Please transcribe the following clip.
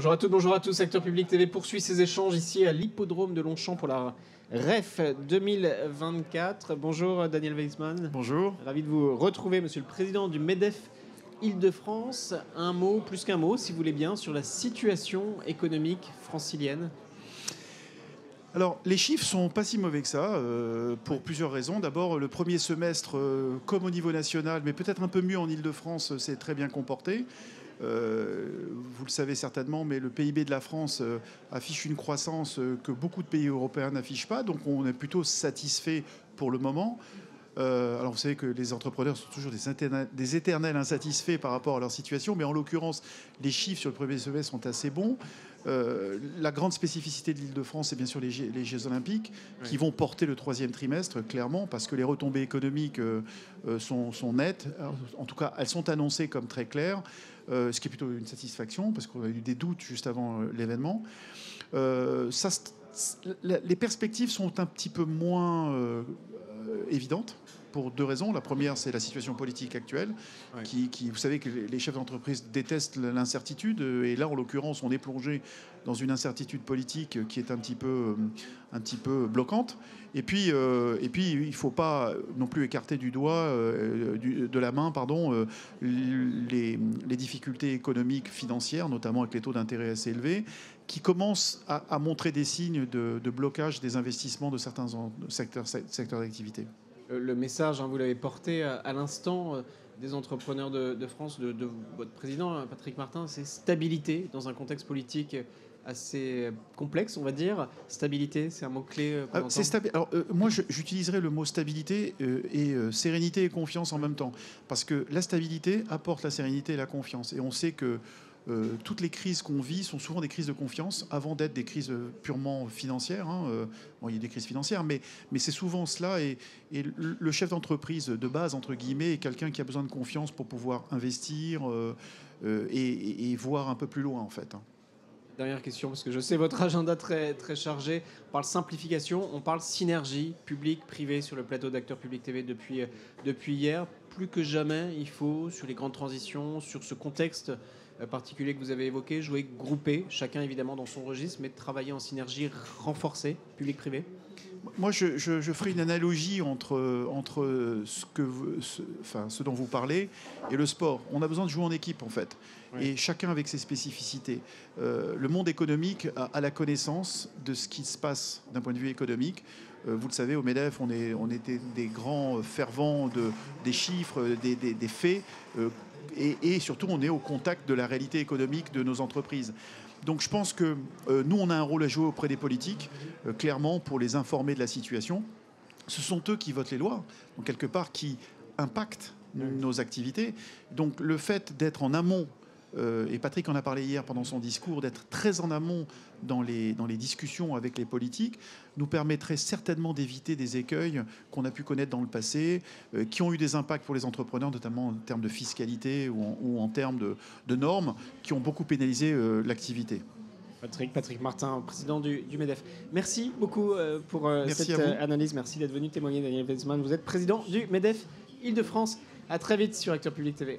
Bonjour à toutes, bonjour à tous. Acteur Public TV poursuit ses échanges ici à l'hippodrome de Longchamp pour la REF 2024. Bonjour Daniel Weisman. Bonjour. Ravi de vous retrouver, monsieur le président du MEDEF Île-de-France. Un mot, plus qu'un mot, si vous voulez bien, sur la situation économique francilienne. Alors, les chiffres sont pas si mauvais que ça, pour plusieurs raisons. D'abord, le premier semestre, comme au niveau national, mais peut-être un peu mieux en Île-de-France, s'est très bien comporté. Vous le savez certainement, mais le PIB de la France affiche une croissance que beaucoup de pays européens n'affichent pas. Donc, on est plutôt satisfait pour le moment. Alors, vous savez que les entrepreneurs sont toujours des éternels insatisfaits par rapport à leur situation, mais en l'occurrence, les chiffres sur le premier semestre sont assez bons. La grande spécificité de l'Île-de-France, c'est bien sûr les Jeux Olympiques, qui vont porter le troisième trimestre, clairement, parce que les retombées économiques sont nettes. Alors, en tout cas, elles sont annoncées comme très claires, ce qui est plutôt une satisfaction, parce qu'on a eu des doutes juste avant l'événement. Les perspectives sont un petit peu moins évidentes, pour deux raisons. La première, c'est la situation politique actuelle, qui, vous savez que les chefs d'entreprise détestent l'incertitude, et là, en l'occurrence, on est plongé dans une incertitude politique qui est un petit peu bloquante. Et puis, il ne faut pas non plus écarter de la main, les difficultés économiques, financières, notamment avec les taux d'intérêt assez élevés, qui commencent à montrer des signes de blocage des investissements de certains secteurs d'activité. Le message, vous l'avez porté à l'instant, des entrepreneurs de France, de votre président, Patrick Martin, c'est stabilité dans un contexte politique assez complexe, on va dire. Stabilité, c'est un mot-clé. Alors, moi, j'utiliserais le mot stabilité et sérénité et confiance en même temps. Parce que la stabilité apporte la sérénité et la confiance. Et on sait que toutes les crises qu'on vit sont souvent des crises de confiance avant d'être des crises purement financières. Bon, il y a des crises financières, mais c'est souvent cela. Et le chef d'entreprise de base, entre guillemets, est quelqu'un qui a besoin de confiance pour pouvoir investir et voir un peu plus loin, en fait. Dernière question, parce que je sais votre agenda très, très chargé. On parle simplification, on parle synergie public-privé sur le plateau d'Acteurs Public TV depuis hier. Plus que jamais, il faut, sur les grandes transitions, sur ce contexte particulier que vous avez évoqué, jouer groupé, chacun évidemment dans son registre, mais travailler en synergie renforcée, public-privé. Moi, je ferai une analogie entre ce dont vous parlez et le sport. On a besoin de jouer en équipe, en fait, et chacun avec ses spécificités. Le monde économique a la connaissance de ce qui se passe d'un point de vue économique. Vous le savez, au MEDEF, on était des grands fervents des chiffres, des faits, et surtout, on est au contact de la réalité économique de nos entreprises. Donc je pense que nous, on a un rôle à jouer auprès des politiques, clairement, pour les informer de la situation. Ce sont eux qui votent les lois, donc quelque part, qui impactent nos activités. Donc le fait d'être en amont, et Patrick en a parlé hier pendant son discours, d'être très en amont dans les discussions avec les politiques, nous permettrait certainement d'éviter des écueils qu'on a pu connaître dans le passé, qui ont eu des impacts pour les entrepreneurs, notamment en termes de fiscalité ou en termes de normes, qui ont beaucoup pénalisé l'activité. Patrick Martin, président du MEDEF. Merci beaucoup pour cette analyse. Merci d'être venu témoigner, Daniel Weisman. Vous êtes président du MEDEF Île-de-France. À très vite sur Acteurs Public TV.